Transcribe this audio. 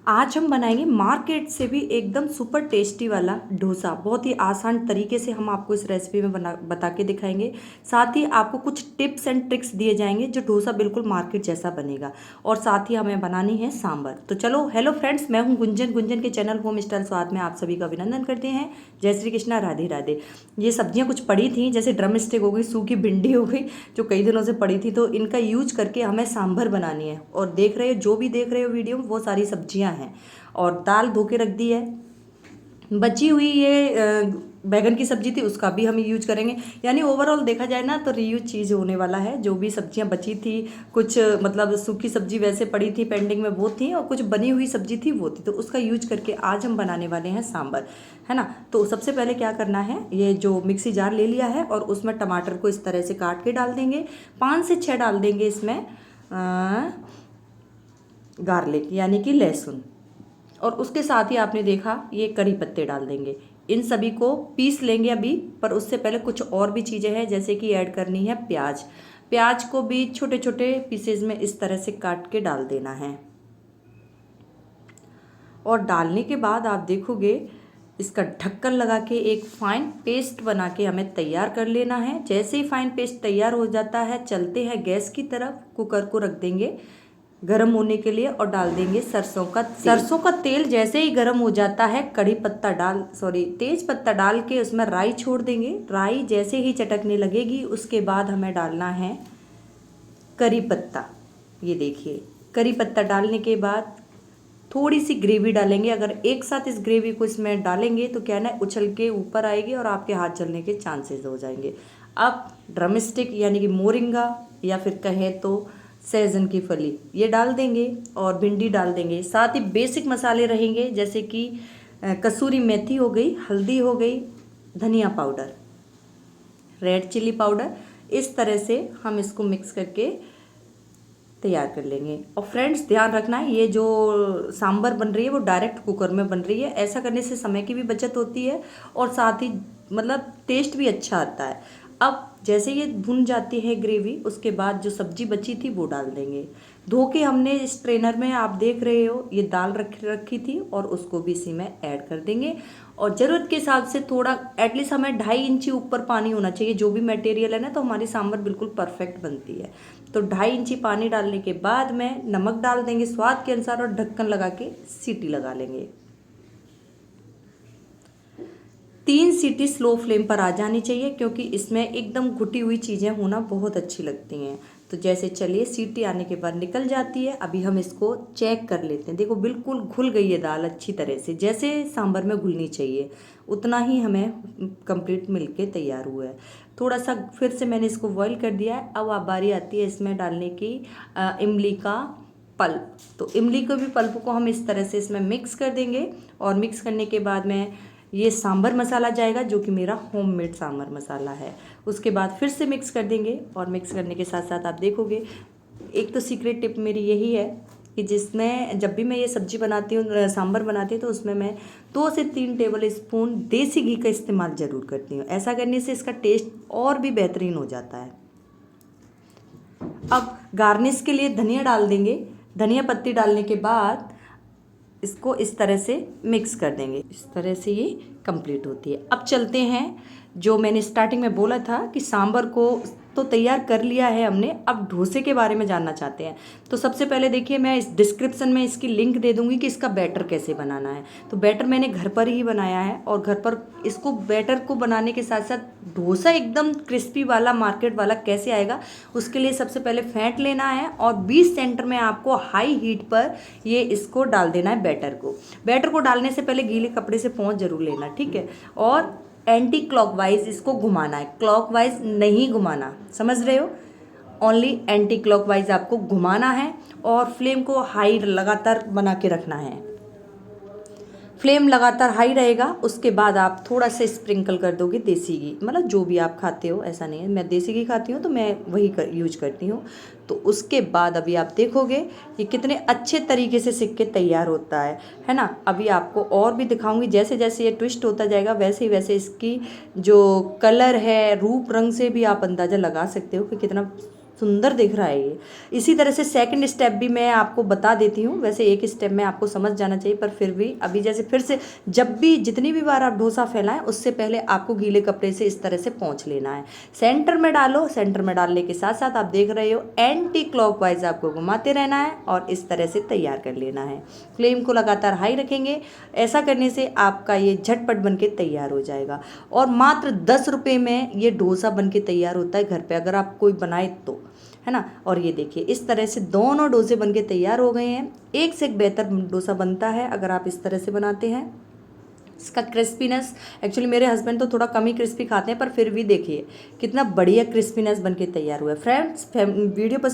आज हम बनाएंगे मार्केट से भी एकदम सुपर टेस्टी वाला डोसा। बहुत ही आसान तरीके से हम आपको इस रेसिपी में बता के दिखाएंगे। साथ ही आपको कुछ टिप्स एंड ट्रिक्स दिए जाएंगे जो डोसा बिल्कुल मार्केट जैसा बनेगा। और साथ ही हमें बनानी है सांभर। तो चलो, हेलो फ्रेंड्स, मैं हूँ गुंजन। गुंजन के चैनल होम स्टाइल स्वाद में आप सभी का अभिनंदन करते हैं। जय श्री कृष्णा, राधे राधे। ये सब्जियाँ कुछ पड़ी थी, जैसे ड्रम स्टिक हो गई, सूखी भिंडी हो गई, जो कई दिनों से पड़ी थी, तो इनका यूज करके हमें सांभर बनानी है। और देख रहे हो, जो भी देख रहे हो वीडियो, वो सारी सब्जियां हैं। और दाल धो के रख दी है। बची हुई ये बैगन की सब्जी थी, उसका भी हम यूज करेंगे। यानी ओवरऑल देखा जाए ना तो रीयूज चीज़ होने वाला है। जो भी सब्जियां बची थी, कुछ मतलब सूखी सब्जी वैसे पड़ी थी पेंडिंग में, वो थी, और कुछ बनी हुई सब्जी थी, वो थी। तो उसका यूज करके आज हम बनाने वाले हैं सांभर, है ना। तो सबसे पहले क्या करना है, ये जो मिक्सी जार ले लिया है और उसमें टमाटर को इस तरह से काट के डाल देंगे। 5 से 6 डाल देंगे इसमें गार्लिक यानी कि लहसुन। और उसके साथ ही आपने देखा ये करी पत्ते डाल देंगे। इन सभी को पीस लेंगे अभी। पर उससे पहले कुछ और भी चीज़ें हैं, जैसे कि ऐड करनी है प्याज। प्याज को भी छोटे छोटे पीसेज में इस तरह से काट के डाल देना है। और डालने के बाद आप देखोगे इसका ढक्कन लगा के एक फाइन पेस्ट बना के हमें तैयार कर लेना है। जैसे ही फाइन पेस्ट तैयार हो जाता है, चलते हैं गैस की तरफ। कुकर को रख देंगे गरम होने के लिए और डाल देंगे सरसों का तेल। सरसों का तेल जैसे ही गरम हो जाता है, तेज पत्ता डाल के उसमें राई छोड़ देंगे। राई जैसे ही चटकने लगेगी, उसके बाद हमें डालना है करी पत्ता। ये देखिए, करी पत्ता डालने के बाद थोड़ी सी ग्रेवी डालेंगे। अगर एक साथ इस ग्रेवी को इसमें डालेंगे तो क्या है ना, उछल के ऊपर आएगी और आपके हाथ जलने के चांसेस हो जाएंगे। अब ड्रम स्टिक यानी कि मोरिंगा, या फिर कहे तो सहजन की फली, ये डाल देंगे और भिंडी डाल देंगे। साथ ही बेसिक मसाले रहेंगे, जैसे कि कसूरी मेथी हो गई, हल्दी हो गई, धनिया पाउडर, रेड चिली पाउडर। इस तरह से हम इसको मिक्स करके तैयार कर लेंगे। और फ्रेंड्स, ध्यान रखना है, ये जो सांभर बन रही है वो डायरेक्ट कुकर में बन रही है। ऐसा करने से समय की भी बचत होती है और साथ ही मतलब टेस्ट भी अच्छा आता है। अब जैसे ये भुन जाती है ग्रेवी, उसके बाद जो सब्जी बची थी वो डाल देंगे। धो के हमने इस ट्रेनर में, आप देख रहे हो, ये दाल रखी थी और उसको भी इसी में ऐड कर देंगे। और ज़रूरत के हिसाब से थोड़ा, एटलीस्ट हमें 2.5 इंची ऊपर पानी होना चाहिए। जो भी मटेरियल है ना, तो हमारी सांभर बिल्कुल परफेक्ट बनती है। तो 2.5 इंची पानी डालने के बाद में नमक डाल देंगे स्वाद के अनुसार और ढक्कन लगा के सीटी लगा लेंगे। 3 सीटी स्लो फ्लेम पर आ जानी चाहिए, क्योंकि इसमें एकदम घुटी हुई चीज़ें होना बहुत अच्छी लगती हैं। तो जैसे चलिए, सीटी आने के बाद निकल जाती है। अभी हम इसको चेक कर लेते हैं। देखो, बिल्कुल घुल गई है दाल अच्छी तरह से, जैसे सांभर में घुलनी चाहिए उतना ही हमें कंप्लीट मिलके तैयार हुआ है। थोड़ा सा फिर से मैंने इसको बॉईल कर दिया है। अब बारी आती है इसमें डालने की इमली का पल्प। तो इमली को भी, पल्प को हम इस तरह से इसमें मिक्स कर देंगे। और मिक्स करने के बाद में ये सांभर मसाला जाएगा, जो कि मेरा होममेड सांभर मसाला है। उसके बाद फिर से मिक्स कर देंगे। और मिक्स करने के साथ साथ आप देखोगे, एक तो सीक्रेट टिप मेरी यही है कि जिसमें जब भी मैं ये सब्जी बनाती हूँ, सांभर बनाती हूँ, तो उसमें मैं 2 से 3 टेबल स्पून देसी घी का इस्तेमाल ज़रूर करती हूँ। ऐसा करने से इसका टेस्ट और भी बेहतरीन हो जाता है। अब गार्निश के लिए धनिया डाल देंगे। धनिया पत्ती डालने के बाद इसको इस तरह से मिक्स कर देंगे। इस तरह से ये कंप्लीट होती है। अब चलते हैं, जो मैंने स्टार्टिंग में बोला था कि सांभर को तो तैयार कर लिया है हमने, अब डोसे के बारे में जानना चाहते हैं। तो सबसे पहले देखिए, मैं इस डिस्क्रिप्शन में इसकी लिंक दे दूंगी कि इसका बैटर कैसे बनाना है। तो बैटर मैंने घर पर ही बनाया है, और घर पर इसको बैटर को बनाने के साथ साथ डोसा एकदम क्रिस्पी वाला, मार्केट वाला कैसे आएगा, उसके लिए सबसे पहले फेंट लेना है और 20 सेंटर में आपको हाई हीट पर ये इसको डाल देना है बैटर को। बैटर को डालने से पहले गीले कपड़े से पोंछ जरूर लेना, ठीक है। और एंटी क्लॉकवाइज इसको घुमाना है, क्लॉकवाइज नहीं घुमाना, समझ रहे हो। ओनली एंटी क्लॉकवाइज आपको घुमाना है। और फ्लेम को हाई लगातार बना के रखना है। फ्लेम लगातार हाई रहेगा। उसके बाद आप थोड़ा सा स्प्रिंकल कर दोगे देसी घी, मतलब जो भी आप खाते हो, ऐसा नहीं है। मैं देसी घी खाती हूँ तो मैं वही यूज करती हूँ। तो उसके बाद अभी आप देखोगे ये कितने अच्छे तरीके से सिक के तैयार होता है ना। अभी आपको और भी दिखाऊंगी। जैसे जैसे ये ट्विस्ट होता जाएगा, वैसे ही वैसे इसकी जो कलर है, रूप रंग से भी आप अंदाज़ा लगा सकते हो कि कितना सुंदर दिख रहा है ये। इसी तरह से सेकंड स्टेप भी मैं आपको बता देती हूँ। वैसे एक स्टेप में आपको समझ जाना चाहिए, पर फिर भी अभी जैसे फिर से जब भी जितनी भी बार आप डोसा फैलाएं उससे पहले आपको गीले कपड़े से इस तरह से पोंछ लेना है। सेंटर में डालो, सेंटर में डालने के साथ साथ आप देख रहे हो एंटी क्लॉकवाइज आपको घुमाते रहना है और इस तरह से तैयार कर लेना है। फ्लेम को लगातार हाई रखेंगे। ऐसा करने से आपका ये झटपट बन के तैयार हो जाएगा और मात्र 10 रुपये में ये डोसा बन के तैयार होता है घर पे, अगर आप कोई बनाए तो, है ना। और ये देखिए इस तरह से दोनों डोसे बन के तैयार हो गए हैं। एक से एक बेहतर डोसा बनता है अगर आप इस तरह से बनाते हैं। इसका क्रिस्पीनेस, एक्चुअली मेरे हस्बैंड तो थोड़ा कम ही क्रिस्पी खाते हैं, पर फिर भी देखिए कितना बढ़िया क्रिस्पीनेस बन के तैयार हुआ है। फ्रेंड्स वीडियो पसंद